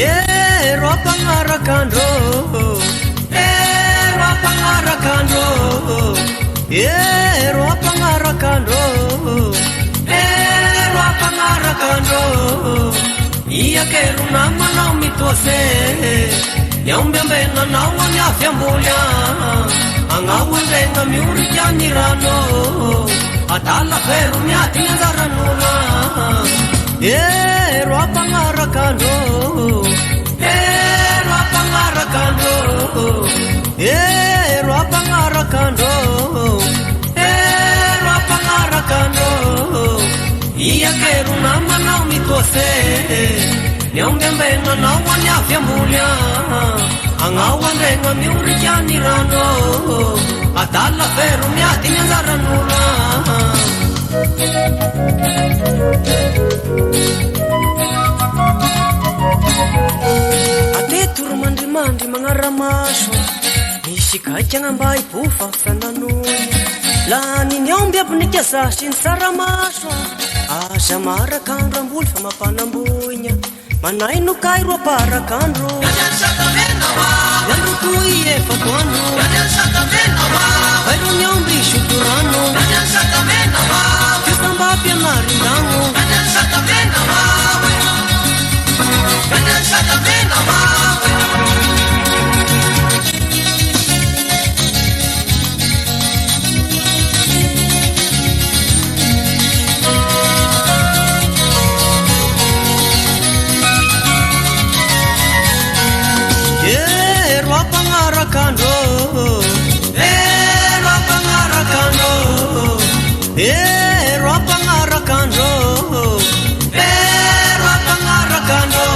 Ero apangarakandro, ero apangarakandro, ero apangarakandro, ero apangarakandro. Ia quero nama não me torcer, não me ambena não a minha fiambolha, angau venga me urijanirano, atala quero me atinzaranula. Ero apangarakandro, ero apangarakandro, ero apangarakandro, ero apangarakandro. Ia quero nama não me torcer, não me ambena não a minha fiambolha, angau venga me urijanirano, atala quero me atinzaranula. Ate turmandimandi mangaramasho nishikaichang'ambai pufa sananuni lani nyombya punikesa shinsaramasho ashamara kandra mbulfa mapanambunya manainu kairwa para kandro yandu tuiye fatwanu kairu nyombi shukurano kisambapya narindangu Ero apangarakandro, ero apangarakandro, ero apangarakandro, ero apangarakandro.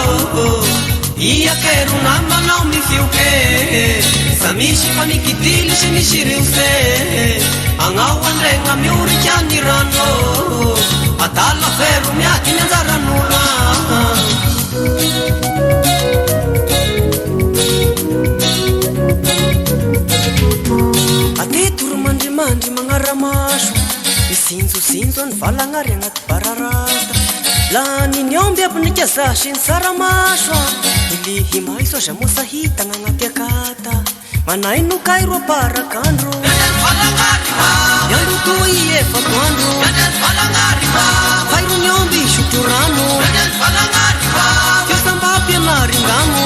Ia quero nama não me fiuque, samishi panikitili shimishiriuse, angau andrenga me urijanirano, atala feru me atinzaranula. Ate turmandimandi mangaramasho isinzo nivalangari anaty bararata lani nyomby apunikeza shinsaramasho ilihi maiso aza mosahitagna agnaty akata manaino kairo aparakandro iandro toy efa toandro kairo nyomby sotorano fiosambapy anaringamo